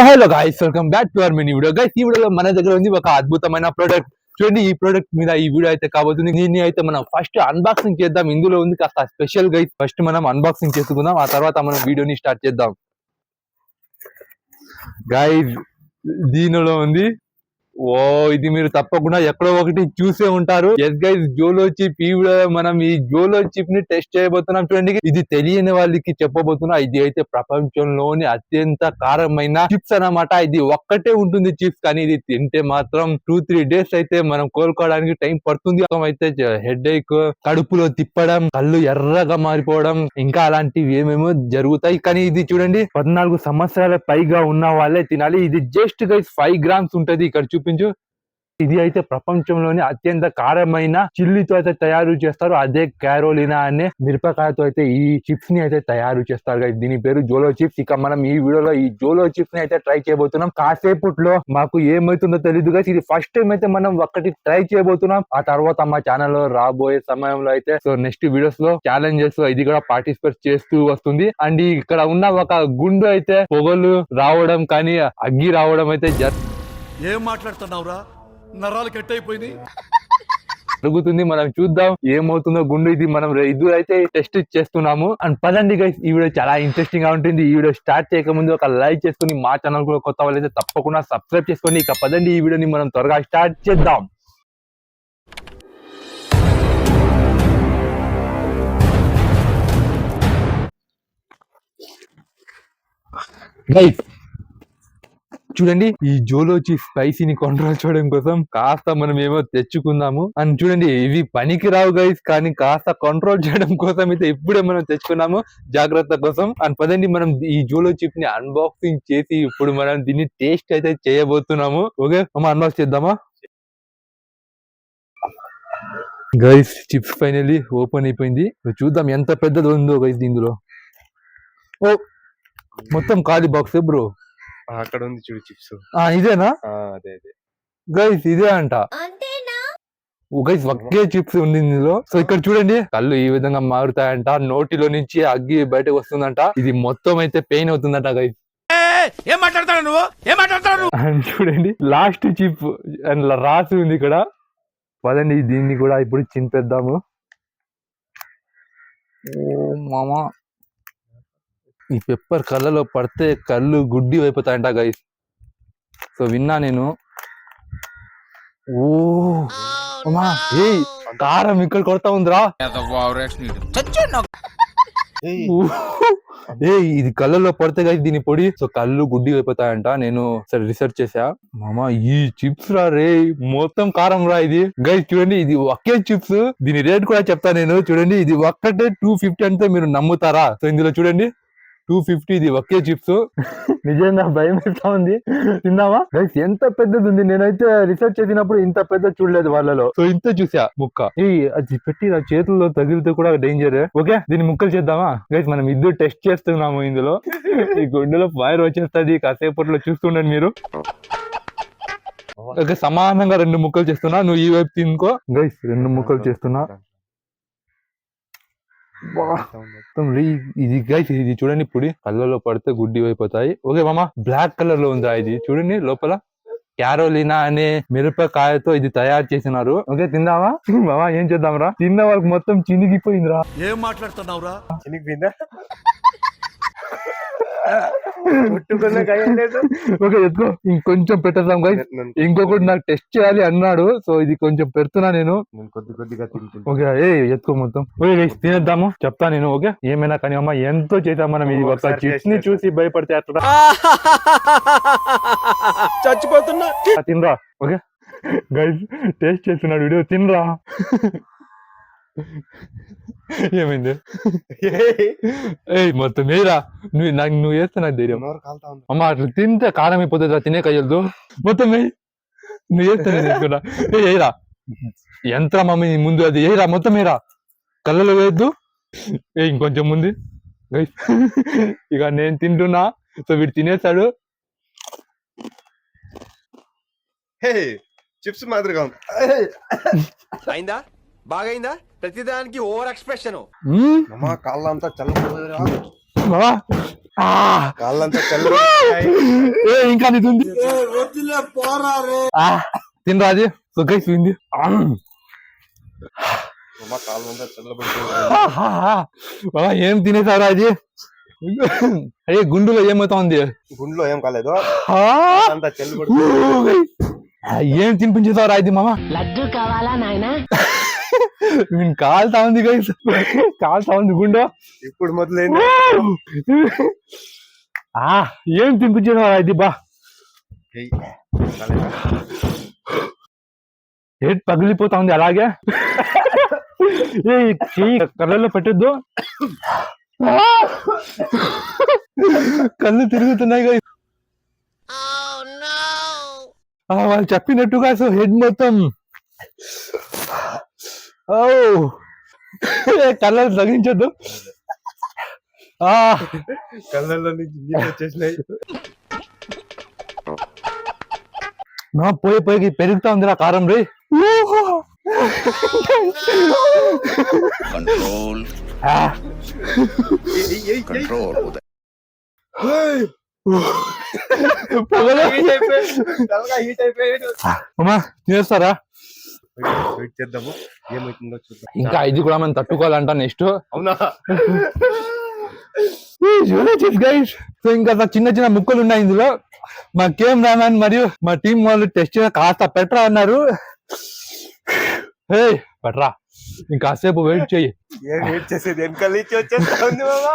Hello guys, welcome back to our mini video. Guys, ఈ వీడియోలో మన దగ్గర ఉంది ఒక అద్భుతమైన ప్రోడక్ట్. చూడండి, ఈ ప్రోడక్ట్ మీద ఈ వీడియో అయితే కాబోతుంది. దీన్ని అయితే మనం ఫస్ట్ అన్బాక్సింగ్ చేద్దాం. ఇందులో ఉంది కాస్త స్పెషల్ గైస్. ఫస్ట్ మనం అన్బాక్సింగ్ చేసుకుందాం, ఆ తర్వాత మనం వీడియోని స్టార్ట్ చేద్దాం. గైస్, దీనిలో ఉంది ఇది మీరు తప్పకుండా ఎక్కడో ఒకటి చూసే ఉంటారు. Yes guys, Xolo chip. ఈ వీడియో మనం ఈ జోలో చిప్ ని టెస్ట్ చేయబోతున్నాం. చూడండి, ఇది తెలియని వాళ్ళకి చెప్పబోతున్నా. ఇది అయితే ప్రపంచంలోని అత్యంత కారమైన చిప్స్ అన్నమాట. ఇది ఒక్కటే ఉంటుంది చిప్స్, కానీ ఇది తింటే మాత్రం 2-3 డేస్ అయితే మనం కోలుకోవడానికి టైం పడుతుంది. అయితే హెడ్ ఏక్, కడుపులో తిప్పడం, కళ్ళు ఎర్రగా మారిపోవడం, ఇంకా అలాంటివి ఏమేమో జరుగుతాయి. కానీ ఇది చూడండి, 14 సంవత్సరాల పైగా ఉన్న వాళ్ళే తినాలి. ఇది జస్ట్ గైస్ 5 గ్రామ్స్ ఉంటది. ఇక్కడ చూపించు. ఇది అయితే ప్రపంచంలోని అత్యంత కారమైన చిల్లితో అయితే తయారు చేస్తారు. అదే క్యారోలినా అనే మిరపకాయతో అయితే ఈ చిప్స్ ని అయితే తయారు చేస్తారు. దీని పేరు జోలో చిప్స్. ఇక మనం ఈ వీడియోలో ఈ జోలో చిప్స్ ని అయితే ట్రై చేయబోతున్నాం. కాసేపట్లో మాకు ఏమైతుందో తెలియదు గైస్. ఇది ఫస్ట్ టైం అయితే మనం ఒక్కటి ట్రై చేయబోతున్నాం. ఆ తర్వాత మా ఛానల్ లో రాబోయే సమయంలో అయితే నెక్స్ట్ వీడియోస్ లో ఛాలెంజెస్ ఇది కూడా పార్టిసిపేట్ చేస్తూ వస్తుంది. అండ్ ఇక్కడ ఉన్న ఒక గుండు అయితే పొగలు రావడం కానీ అగ్గి రావడం అయితే ఏం మాట్లాడుతున్నావురా, నరాలు కట్ అయిపోయినాయి జరుగుతుంది. మనం చూద్దాం ఏమవుతుందో. గుండు ఇది మనం ఇది అయితే టెస్ట్ చేస్తున్నాము. అండ్ పదండి గైస్, ఈ వీడియో చాలా ఇంట్రెస్టింగ్ గా ఉంటుంది. ఈ వీడియో స్టార్ట్ చేయక ముందు ఒక లైక్ చేసుకుని, మా ఛానల్ కూడా కొత్త వాళ్ళైతే తప్పకుండా సబ్స్క్రైబ్ చేసుకోండి. ఇక పదండి, ఈ వీడియోని మనం త్వరగా స్టార్ట్ చేద్దాం. గైస్ చూడండి, ఈ జోలో చిప్స్ స్పైసీని కంట్రోల్ చేయడం కోసం కాస్త మనం ఏమో తెచ్చుకుందాము. అండ్ చూడండి, ఇవి పనికి రావు గైస్, కానీ కాస్త కంట్రోల్ చేయడం కోసం అయితే ఇప్పుడే మనం తెచ్చుకున్నాము, జాగ్రత్త కోసం. అండ్ పదండి, మనం ఈ జోలో చిప్ ని అన్బాక్సింగ్ చేసి ఇప్పుడు మనం దీన్ని టేస్ట్ అయితే చేయబోతున్నాము. ఓకే, మనం అన్బాక్స్ చేద్దామా గైస్? చిప్స్ ఫైనల్లీ ఓపెన్ అయిపోయింది. చూద్దాం ఎంత పెద్దది ఉందో గైస్ దీనిలో. ఓ, మొత్తం ఖాళీ బాక్స్ బ్రో. అక్కడ ఉంది చూడు చిప్స్. ఇదేనా? అదే అదే గైస్, ఇదే అంట. గైస్, ఒకే చిప్స్ ఉంది ఇందులో. సో ఇక్కడ చూడండి, కళ్ళు ఈ విధంగా మారుతాయంట, నోటిలో నుంచి అగ్గి బయటకు వస్తుందంట. ఇది మొత్తం అయితే పెయిన్ అవుతుందంట గైస్. ఏం మాట్లాడతాడు నువ్వు, ఏం మాట్లాడతాడు? అండ్ చూడండి, లాస్ట్ చిప్ అండ్ రాసి ఉంది ఇక్కడ. పదండి, దీన్ని కూడా ఇప్పుడు చింపేద్దాము. ఓ మామా, ఈ పెప్పర్ కళ్ళలో పడితే కళ్ళు గుడ్డి అయిపోతాయంట గైస్. సో విన్నా నేను. ఓ అమ్మా, కారం ఇక్కడ కొడతా ఉందిరా. ఇది కళ్ళలో పడితే గైస్ దీని పొడి, సో కళ్ళు గుడ్డి అయిపోతాయంట. నేను సరే రీసెర్చ్ చేసా. మామా, ఈ చిప్స్ రా రే, మొత్తం కారం రా ఇది. గైస్ చూడండి, ఇది ఒకే చిప్స్. దీని రేట్ కూడా చెప్తా నేను. చూడండి, ఇది ఒక్కటే 250 అంటే మీరు నమ్ముతారా? సో ఇందులో చూడండి 250, ఇది ఒకే చిప్స్. నిజంగా భయం వేస్తా ఉంది. తిందామా గైస్? ఎంత పెద్దది ఉంది. నేనైతే రీసెర్చ్ చేసినప్పుడు ఇంత పెద్ద చూడలేదు వాళ్ళలో. సో ఇంత చూసా ముక్క. అది పెట్టి నా చేతుల్లో తగిలితే కూడా డేంజర్. ఓకే, దీన్ని ముక్కలు చేద్దామా గైస్? మనం ఇద్దరు టెస్ట్ చేస్తున్నాము ఇందులో. ఈ గుండెలో ఫైర్ వచ్చేస్తుంది. కాసేపట్లో చూస్తుండండి మీరు. ఓకే, సమానంగా 2 ముక్కలు చేస్తున్నా. నువ్వు ఈ వైపు తినుకో గైస్. 2 ముక్కలు చేస్తున్నా. ఇది గైస్, ఇది చూడండి పొడి, కళ్ళలో పడితే గుడ్డి అయిపోతాయి. ఓకే మామా, బ్లాక్ కలర్ లో ఉందా ఇది? చూడండి లోపల క్యారోలినా అనే మిరపకాయతో ఇది తయారు చేసినారు. ఓకే, తిందామా మామా? ఏం చేద్దాం రా? తిన్న వాళ్ళకి మొత్తం చినిగిపోయిందిరా. ఏం మాట్లాడుతున్నావురా? చినిగిపోయిందా? ఓకే, ఎత్తుకో. ఇంకొంచెం పెట్టేద్దాం గైస్. ఇంకొకటి నాకు టెస్ట్ చేయాలి అన్నాడు, సో ఇది కొంచెం పెడుతున్నా నేను. కొద్దిగా ఓకే, ఎత్తుకో మొత్తం. ఓకే గైస్, తినేద్దాము, చెప్తా నేను. ఓకే, ఏమైనా కానీ అమ్మ ఎంతో చేద్దాం మనం. ఇది ఒక చిప్స్ ని చూసి భయపడితే అట్లా చచ్చిపోతున్నా. తినరా. ఓకే గైస్, టేస్ట్ చేస్తున్నాడు వీడియో. తినరా. ఏమైంది? మొత్తం ఏరా, నువ్వు వేస్తే నాకు ధైర్యం. అమ్మ, అట్లా తింటే కారం అయిపోతుంది. తినే కయ్యలదు. మొత్తం నువ్వు వేస్తే తీసుకున్నా. ఏరా ఎంత మమ్మీ ముందు అది ఏరా, మొత్తం ఏరా. కళ్ళలో వేయద్దు. ఇంకొంచెం ముందు. ఇక నేను తింటున్నా, సో వీడు తినేస్తాడు. చిప్స్ మాదిరిగా అయిందా? బాగైందా? ప్రతిదానికి ఓవర్ ఎక్స్ప్రెషన్. కాళ్ళంతా చల్ల, కాళ్ళంతా చల్ల. కానీ ఇది ఉంది తినరా అది సో గైస్ ఉంది మామ కాళ్ళంతా చల్లబడిపోయింది. ఏం తినేసారా అది అయ్యే గుండులో ఏమవుతా ఉంది గుండెలో ఏం కాలేదు, ఆ, అంతా చెల్లబడి ఏం తినిపించేసారా ఇది మామ లడ్డు కావాలా నాయనా? నేను కాలుతా ఉంది గైస్, కాలుతా ఉంది గుండె. ఇప్పుడు మొదలైంది. ఏం తినిపించేసారా ఇది బా ఏయ్, కాలేదా? హెడ్ పగిలిపోతా ఉంది అలాగే. ఏ చెయ్యి కళ్ళల్లో పెట్టొద్దు, కళ్ళు తిరుగుతున్నాయి గైస్. వాళ్ళు చెప్పినట్టుగా సో హెడ్ మొత్తం కళ్ళలు తగ్గించొద్దు. కళ్ళల్లో నుంచి నీళ్ళు వచ్చేసినాయి. పోయి పోయి పెరుగుతా ఉందిరా కారం రే. కంట్రోల్ కంట్రోల్ తలగా హీట్ అయిపోయాడు. అమ్మా చేస్తారా వెయిట్ చేద్దాము, ఏమైతుందో చూద్దాం. ఇంకా ఇది కూడా మనం తట్టుకోవాలంట నెక్స్ట్. అవునా? గైస్ సో ఇంకా చిన్న చిన్న ముక్కలు ఉన్నాయి ఇందులో. మా కెమెరామెన్ మరియు మా టీం వాళ్ళు టెస్ట్ కాస్త పెట్టరా అన్నారు. పెట్టరా ఇంకాసేపు వెయిట్ చెయ్యి. ఏం వెయిట్ చేసేది, వెనకాల నుంచి వచ్చేస్తా ఉంది మామ.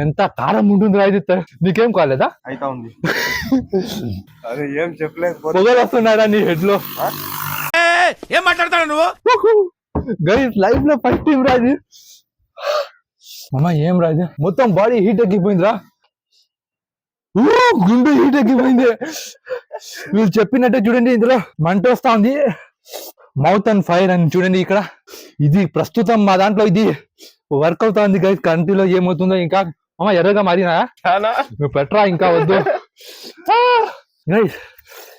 ఎంత కారం ఉంటుంది ఇది. నీకేం కాలేదా? అయితా ఉంది. అరే ఏం చెప్పలేదు. పొగలు వస్తున్నాడా నీ హెడ్ లో? ఏం మాట్లాడతాడు నువ్వు? గైస్ లైఫ్ లో ఫస్ట్ టైం రాజు. అమ్మా ఏం రాజు, మొత్తం బాడీ హీట్ ఎక్కిపోయిందిరా. గుండె హీట్ ఎక్కిపోయింది. వీళ్ళు చెప్పినట్టే చూడండి, ఇందులో మంట వస్తా ఉంది. మౌత్ అండ్ ఫైర్ అని చూడండి ఇక్కడ. ఇది ప్రస్తుతం మా దాంట్లో ఇది వర్క్ అవుతా ఉంది గైస్. కంట్రీలో ఏమవుతుందో ఇంకా. అమ్మా ఎర్రగా మారినా నువ్వు పెట్టరా, ఇంకా వద్దు గైస్.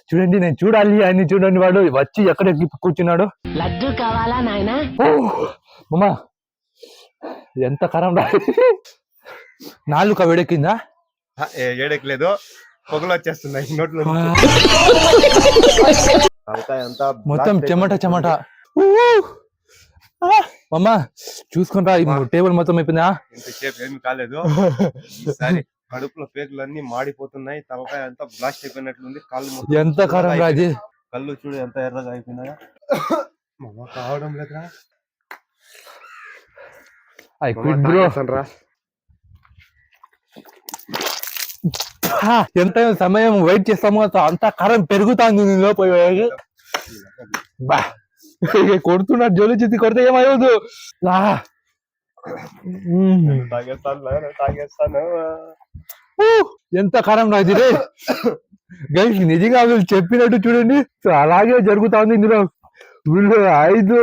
చూడండి నేను చూడాలి అని చూడండి, వాడు వచ్చి ఎక్కడ ఎక్కి కూర్చున్నాడు. లడ్డు కావాలా నాయనా? అమ్మా ఎంత కారం రా. నాలుక వేడెక్కిందా? ఏడెక్కలేదు, పొగలు వచ్చేస్తున్నాయి నోట్లో. మొత్తం చెమట చెమట. అమ్మా చూసుకుంటా, టేబుల్ మొత్తం అయిపోయిందా? ఇంతసేపు ఏమి కాలేదు. ఈసారి కడుపులో పేగులన్నీ మాడిపోతున్నాయి, తలకాయ అంతా బ్లాస్ట్ అయిపోయినట్లుంది. కాళ్ళు ఎంత కారం రాజీ. కళ్ళు చూడు ఎంత ఎర్రగా అయిపోయినాయా. మామ కావడం లేదురా. బ్రో ఎంత సమయం వెయిట్ చేస్తామో అంత కారం పెరుగుతుంది లోపల. బా కొడుతున్నాడు, జోలు చేతి కొడితే ఏమయ్యదు. తాగేస్తాను. ఎంత కారం రాజు రే. గైస్ నిజంగా వీళ్ళు చెప్పినట్టు చూడండి, అలాగే జరుగుతా ఉంది ఇందులో. వీళ్ళు 5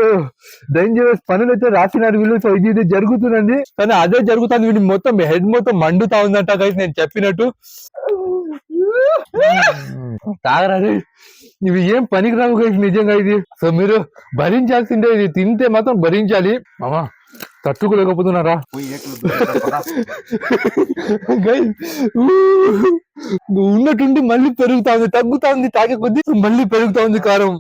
డేంజరస్ పనులు అయితే రాసినారు వీళ్ళు. సో ఇది జరుగుతుందండి, కానీ అదే జరుగుతుంది. వీళ్ళు మొత్తం హెడ్ మొత్తం మండుతా ఉందంట గైస్ నేను చెప్పినట్టు. తాగరాదు, ఇవి ఏం పనికి రావు గైస్ నిజంగా ఇది. సో మీరు భరించాల్సిందే, ఇది తింటే మాత్రం భరించాలి. మామా తట్టుకోలేకపోతున్నారా గైస్? ఉన్నట్టుండి మళ్ళీ పెరుగుతా ఉంది, తగ్గుతా ఉంది, తాగే కొద్ది మళ్ళీ పెరుగుతా ఉంది కారం.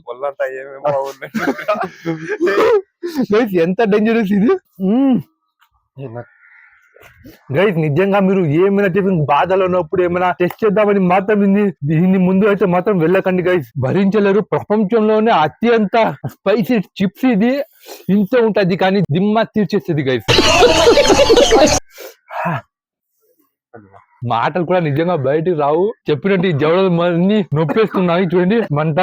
గైస్ ఎంత డేంజరస్ ఇది. గైస్ నిజంగా మీరు ఏమైనా టిఫిన్ బాధలో ఉన్నప్పుడు ఏమైనా టెస్ట్ చేద్దామని మాత్రం దీన్ని ముందు అయితే మాత్రం వెళ్ళకండి గైస్, భరించలేరు. ప్రపంచంలోనే అత్యంత స్పైసీ చిప్స్ ఇది. ఇంత ఉంటది కానీ దిమ్మ తీర్చేస్తుంది గైస్. మాటలు కూడా నిజంగా బయటికి రావు. చెప్పినట్టు ఈ జవడలు అన్ని నొప్పేస్తున్నాయి చూడండి, మంట.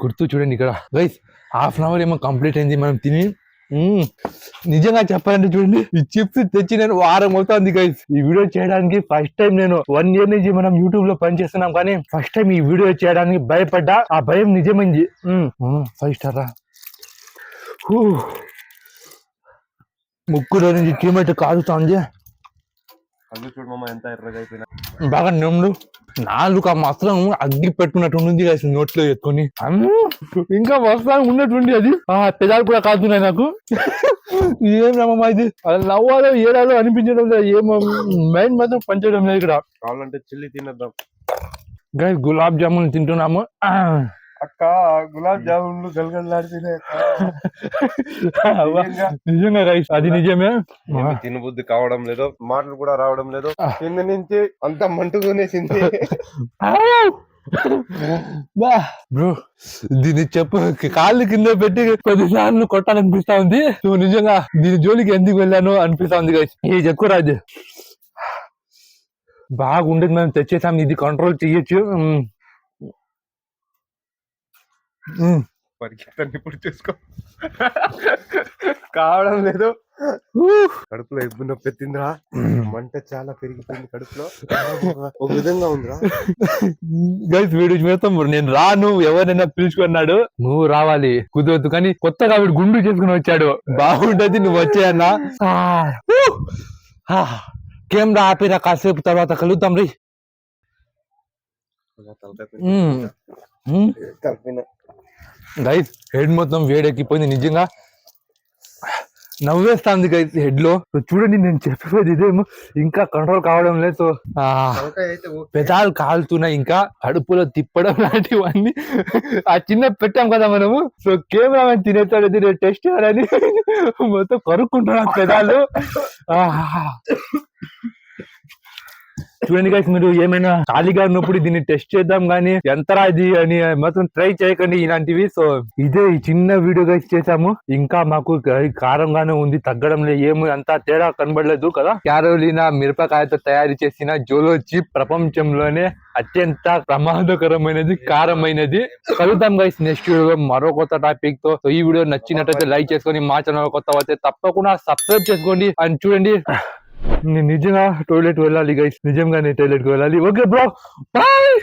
గుర్తు చూడండి ఇక్కడ గైస్. 1/2 అవర్ ఏమో కంప్లీట్ అయింది మనం తిని. నిజంగా చెప్పాలంటే చూడండి, ఈ చిప్స్ తెచ్చి నేను వారం అవుతుంది గైస్. ఈ వీడియో చేయడానికి ఫస్ట్ టైం. నేను 1 ఇయర్ నుంచి మనం యూట్యూబ్ లో పనిచేస్తున్నాం, కానీ ఫస్ట్ టైం ఈ వీడియో చేయడానికి భయపడ్డా. ఆ భయం నిజమైంది. 5 స్టార్ రా. ముక్కులో నుంచి చీమట కాలుతోంది. కళ్ళు చూడు మామ ఎంత ఎర్రగా అయిపోయినా. బాగా నెమ్ముడు నాలుగు ఆ మసలం అగ్గి పెట్టుకున్నట్టు ఉంది guys నోట్లో ఎత్తుకొని ఇంకా వస్తాను ఉన్నటువంటి అది పెదాలు కూడా కాదున్నాయి నాకు ఏం రమ్మా ఇది అది నవ్వాలో ఏడాలో అనిపించడం లేదు ఏమో మైండ్ మాత్రం పనిచేయడం లేదు ఇక్కడ. కావాలంటే చిల్లి తినద్దాం. గైస్ గులాబ్ జామున్ తింటున్నాము. అక్క గులాబ్ జామున్లు గలగలాడుతున్నాయి నిజంగా గైస్ అది నిజమే. తినబుద్ధి కావడం లేదు, మాటలు కూడా రావడం లేదు. కింద నుంచి అంత మంటుకునేసింది. బ్రో దీన్ని చెప్పు కాళ్ళు కింద పెట్టి కొద్దిసార్లు కొట్టాలనిపిస్తా ఉంది. నువ్వు నిజంగా దీని జోలికి ఎందుకు వెళ్ళాను అనిపిస్తా ఉంది గైస్. ఏ చెప్పుకోరాజు బాగుండేది, మనం తెచ్చేసాం, ఇది కంట్రోల్ చెయ్యొచ్చు. పరిగెత్తండి ఇప్పుడు చూసుకో. కావడం లేదు, కడుపులో ఎబ్బు నొప్పి ఎత్తిందిరా, మంట చాలా పెరిగిపోయింది కడుపులో, ఒక విధంగా ఉందిరా. గైస్ వీడు చూస్తాం, నేను రాను ఎవరైనా పిలుచుకున్నాడు, నువ్వు రావాలి కుదరదు కానీ కొత్తగా వీడు గుండు చేసుకుని వచ్చాడు, బాగుంటది నువ్వు వచ్చాయన్నా. కెమెరా ఆపిరా, కాసేపు తర్వాత కలుద్దాం రీ. గైస్ హెడ్ మొత్తం వేడెక్కిపోయింది, నిజంగా నవ్వేస్తాంది గైస్ హెడ్ లో. చూడండి నేను చెప్పేది ఇదేమో ఇంకా కంట్రోల్ కావడం లేదు. పెదాలు కాలుతున్నాయి, ఇంకా కడుపులో తిప్పడం లాంటివన్నీ. ఆ చిన్న పెట్టాం కదా మనము, సో కెమెరామెన్ తినేస్తాడు నేను టెస్ట్ చేయాలని మొత్తం కరుక్కుంటున్నా పెదాలు. చూడండి గైస్, మీరు ఏమైనా ఖాళీగా ఉన్నప్పుడు దీన్ని టెస్ట్ చేద్దాం గానీ ఎంతరా ఇది అని మొత్తం ట్రై చేయకండి ఇలాంటివి. సో ఇదే ఈ చిన్న వీడియో గైస్ చేసాము. ఇంకా మాకు కారంగానే ఉంది, తగ్గడం లేదు, ఏమి అంతా తేడా కనబడలేదు కదా. క్యారోలినా మిరపకాయతో తయారు చేసిన జోలో చిప్ ప్రపంచంలోనే అత్యంత ప్రమాదకరమైనది, కారమైనది. కలుద్దాం గైస్ నెక్స్ట్ వీడియో మరో కొత్త టాపిక్ తో. ఈ వీడియో నచ్చినట్టయితే లైక్ చేసుకొని, మా ఛానల్ కొత్త అయితే తప్పకుండా సబ్స్క్రైబ్ చేసుకోండి. అండ్ చూడండి నేను నిజంగా టాయిలెట్ వెళ్ళాలి గైస్, నిజంగానే టాయిలెట్ కి వెళ్ళాలి. Okay bro, bye.